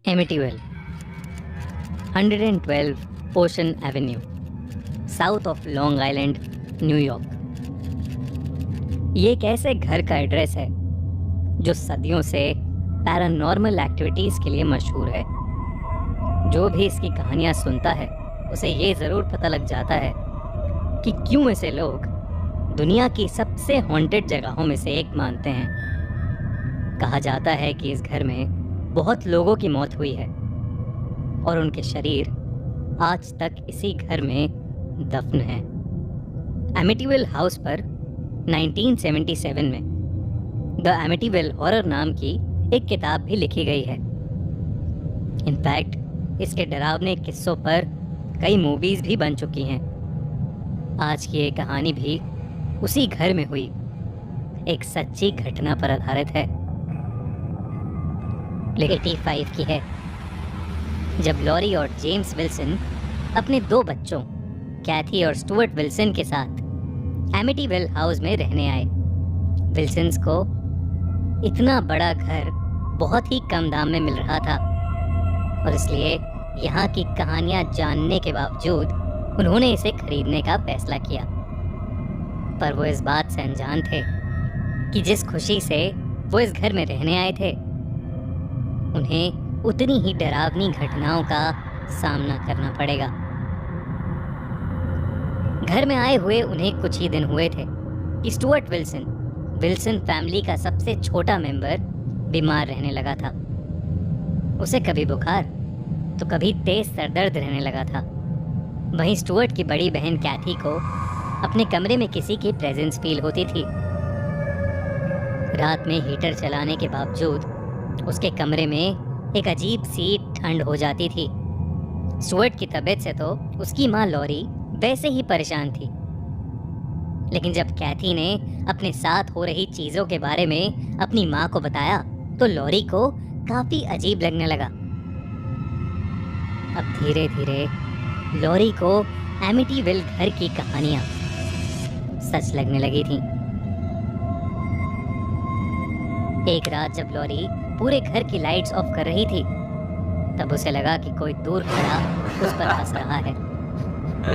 एमिटीवेल 112 ocean Avenue, south of long island, New York. ये एक ऐसे घर का एड्रेस है जो सदियों से पैरानॉर्मल एक्टिविटीज़ के लिए मशहूर है। जो भी इसकी कहानियाँ सुनता है उसे ये ज़रूर पता लग जाता है कि क्यों ऐसे लोग दुनिया की सबसे हॉन्टेड जगहों में से एक मानते हैं। कहा जाता है कि इस घर में बहुत लोगों की मौत हुई है और उनके शरीर आज तक इसी घर में दफन हैं। एमिटीविल हाउस पर 1977 में द एमिटीविल हॉरर नाम की एक किताब भी लिखी गई है। इनफैक्ट इसके डरावने किस्सों पर कई मूवीज भी बन चुकी हैं। आज की ये कहानी भी उसी घर में हुई एक सच्ची घटना पर आधारित है। लेकिन 85 की है, जब लॉरी और जेम्स विल्सन अपने दो बच्चों कैथी और स्टुअर्ट विल्सन के साथ एमिटीविल हाउस में रहने आए। विल्सन्स को इतना बड़ा घर बहुत ही कम दाम में मिल रहा था और इसलिए यहाँ की कहानियाँ जानने के बावजूद उन्होंने इसे खरीदने का फैसला किया। पर वो इस बात से अनजान थे कि जिस खुशी से वो इस घर में रहने आए थे, उन्हें उतनी ही डरावनी घटनाओं का सामना करना पड़ेगा। घर में आए हुए उन्हें कुछ ही दिन हुए थे कि स्टुअर्ट विल्सन फैमिली का सबसे छोटा मेंबर बीमार रहने लगा था। उसे कभी बुखार तो कभी तेज सरदर्द रहने लगा था। वहीं स्टुअर्ट की बड़ी बहन कैथी को अपने कमरे में किसी की प्रेजेंस फील होती थी। रात में हीटर चलाने के बावजूद उसके कमरे में एक अजीब सी ठंड हो जाती थी। स्टुअर्ट की तबीयत से तो उसकी माँ लॉरी वैसे ही परेशान थी, लेकिन जब कैथी ने अपने साथ हो रही चीजों के बारे में अपनी माँ को बताया तो लॉरी को काफी अजीब लगने लगा। अब धीरे धीरे लॉरी को एमिटीविल घर की कहानियां सच लगने लगी थीं। एक रात जब लॉरी पूरे घर की लाइट्स ऑफ कर रही थी, तब उसे लगा कि कोई दूर खड़ा उस पर हंस रहा है।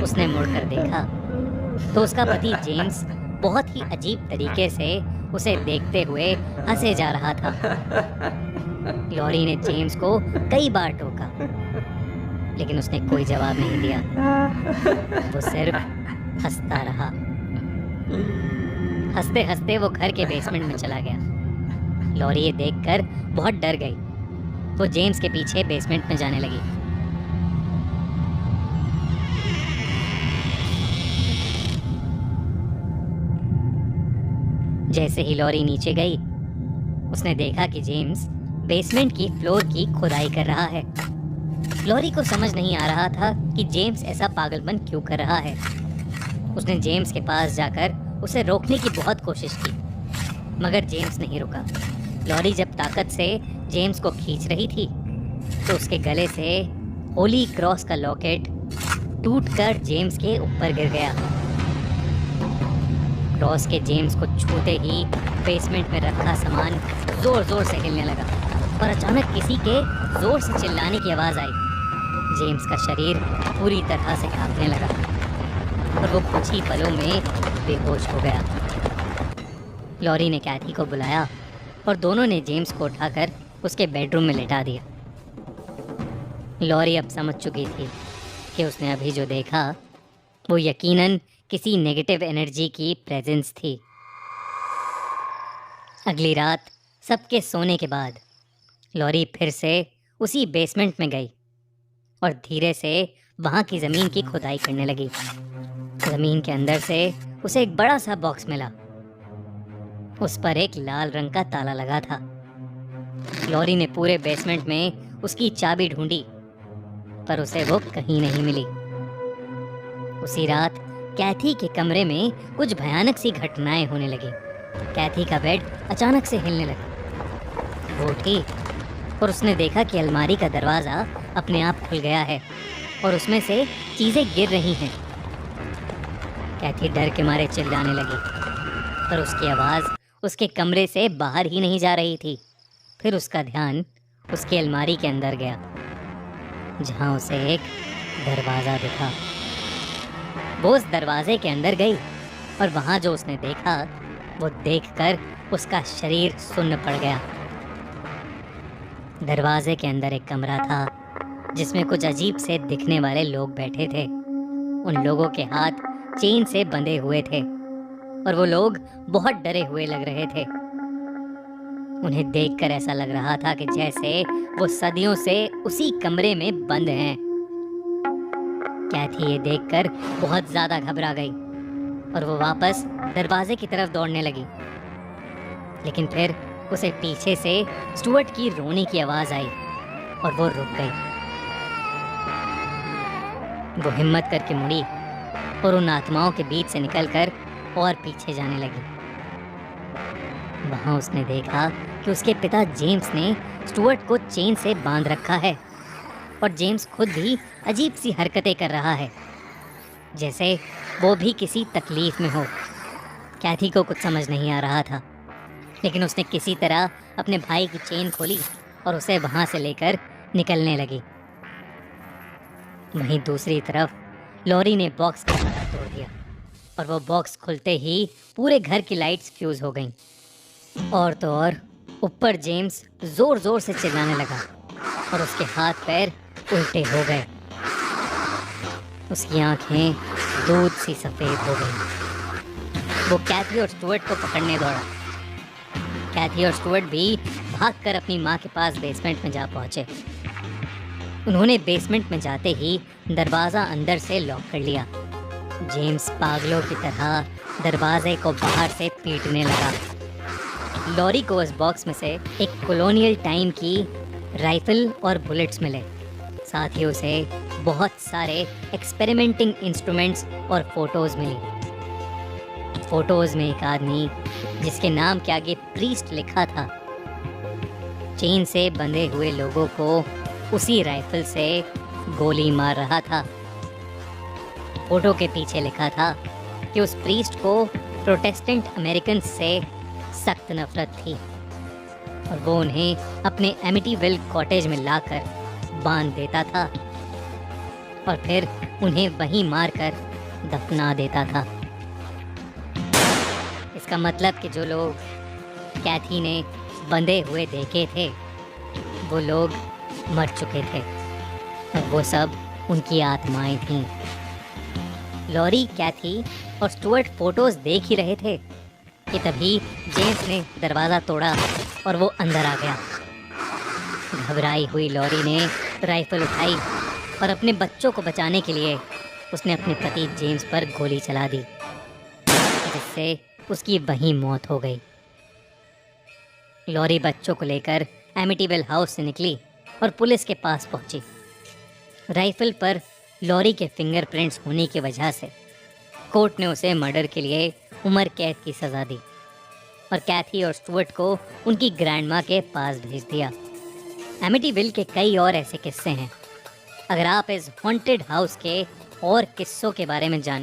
उसने मुड़कर देखा तो उसका पति जेम्स बहुत ही अजीब तरीके से उसे देखते हुए हंसे जा रहा था। लॉरी ने जेम्स को कई बार टोका, लेकिन उसने कोई जवाब नहीं दिया। वो सिर्फ हंसता रहा। हंसते हंसते वो घर के बेसमेंट में चला गया। लॉरी ये देखकर बहुत डर गई। वो जेम्स के पीछे बेसमेंट में जाने लगी। जैसे ही लॉरी नीचे गई, उसने देखा कि जेम्स बेसमेंट की फ्लोर की खुदाई कर रहा है। लॉरी को समझ नहीं आ रहा था कि जेम्स ऐसा पागलपन क्यों कर रहा है। उसने जेम्स के पास जाकर उसे रोकने की बहुत कोशिश की, मगर जेम्स नहीं रुका। लॉरी जब ताकत से जेम्स को खींच रही थी तो उसके गले से होली क्रॉस का लॉकेट टूटकर जेम्स के ऊपर गिर गया। क्रॉस के जेम्स को छूते ही बेसमेंट में रखा सामान जोर जोर से हिलने लगा और अचानक किसी के जोर से चिल्लाने की आवाज़ आई। जेम्स का शरीर पूरी तरह से कांपने लगा और वो कुछ ही पलों में बेहोश हो गया। लॉरी ने कैथी को बुलाया और दोनों ने जेम्स को उठाकर उसके बेडरूम में लेटा दिया। लॉरी अब समझ चुकी थी कि उसने अभी जो देखा वो यकीनन किसी नेगेटिव एनर्जी की प्रेजेंस थी। अगली रात सबके सोने के बाद लॉरी फिर से उसी बेसमेंट में गई और धीरे से वहाँ की ज़मीन की खुदाई करने लगी। ज़मीन के अंदर से उसे एक बड़ा सा बॉक्स मिला। उस पर एक लाल रंग का ताला लगा था। लॉरी ने पूरे बेसमेंट में उसकी चाबी ढूंढी, पर उसे वो कहीं नहीं मिली। उसी रात कैथी के कमरे में कुछ भयानक सी घटनाएं होने लगी। कैथी का बेड अचानक से हिलने लगा। वो उठी और उसने देखा कि अलमारी का दरवाज़ा अपने आप खुल गया है और उसमें से चीज़ें गिर रही हैं। कैथी डर के मारे चिल्लाने लगी, पर उसकी आवाज़ उसके कमरे से बाहर ही नहीं जा रही थी। फिर उसका ध्यान उसकी अलमारी के अंदर गया, जहां उसे एक दरवाज़ा दिखा। वो उस दरवाजे के अंदर गई और वहां जो उसने देखा वो देखकर उसका शरीर सुन्न पड़ गया। दरवाजे के अंदर एक कमरा था जिसमें कुछ अजीब से दिखने वाले लोग बैठे थे। उन लोगों के हाथ चेन से बंधे हुए थे और वो लोग बहुत डरे हुए लग रहे थे। उन्हें देखकर ऐसा लग रहा था कि जैसे वो सदियों से उसी कमरे में बंद हैं। कैथी ये देखकर बहुत ज्यादा घबरा गई और वो वापस दरवाजे की तरफ दौड़ने लगी। लेकिन फिर उसे पीछे से स्टुअर्ट की रोने की आवाज आई और वो रुक गई। वो हिम्मत करके मुड़ी और उन आत्माओं के बीच से निकलकर और पीछे जाने लगी। वहां उसने देखा कि उसके पिता जेम्स ने स्टुअर्ट को चेन से बांध रखा है और जेम्स खुद भी अजीब सी हरकतें कर रहा है, जैसे वो भी किसी तकलीफ में हो। कैथी को कुछ समझ नहीं आ रहा था, लेकिन उसने किसी तरह अपने भाई की चेन खोली और उसे वहां से लेकर निकलने लगी। वहीं दूसरी तरफ लॉरी ने बॉक्स का ताला तोड़ दिया और वो बॉक्स खुलते ही पूरे घर की लाइट्स फ्यूज हो गईं। और तो और ऊपर जेम्स जोर जोर से चिल्लाने लगा और उसके हाथ पैर उल्टे हो गए। उसकी आंखें दूध सी सफेद हो गईं। वो कैथी और स्टुअर्ट को पकड़ने दौड़ा। कैथी और स्टुअर्ट भी भागकर अपनी माँ के पास बेसमेंट में जा पहुंचे। उन्होंने बेसमेंट में जाते ही दरवाज़ा अंदर से लॉक कर लिया। जेम्स पागलों की तरह दरवाजे को बाहर से पीटने लगा। लॉरी को उस बॉक्स में से एक कॉलोनियल टाइम की राइफल और बुलेट्स मिले। साथ ही उसे बहुत सारे एक्सपेरिमेंटिंग इंस्ट्रूमेंट्स और फोटोज मिली। फोटोज में एक आदमी जिसके नाम के आगे प्रीस्ट लिखा था, चेन से बंधे हुए लोगों को उसी राइफल से गोली मार रहा था। फोटो के पीछे लिखा था कि उस प्रीस्ट को प्रोटेस्टेंट अमेरिकन से सख्त नफरत थी और वो उन्हें अपने एमिटीविल कॉटेज में लाकर बांध देता था और फिर उन्हें वहीं मारकर दफना देता था। इसका मतलब कि जो लोग कैथी ने बंधे हुए देखे थे वो लोग मर चुके थे और वो सब उनकी आत्माएं थीं। लॉरी, कैथी और स्टुअर्ट फोटोज देख ही रहे थे कि तभी जेम्स ने दरवाज़ा तोड़ा और वो अंदर आ गया। घबराई हुई लॉरी ने राइफल उठाई और अपने बच्चों को बचाने के लिए उसने अपने पति जेम्स पर गोली चला दी, जिससे उसकी वहीं मौत हो गई। लॉरी बच्चों को लेकर एमिटीविल हाउस से निकली और पुलिस के पास पहुंची। राइफल पर लॉरी के फिंगरप्रिंट्स होने की वजह से कोर्ट ने उसे मर्डर के लिए उम्र कैद की सज़ा दी और कैथी और स्टुअर्ट को उनकी ग्रैंडमा के पास भेज दिया। एमिटीविल के कई और ऐसे किस्से हैं। अगर आप इस हॉन्टेड हाउस के और किस्सों के बारे में जान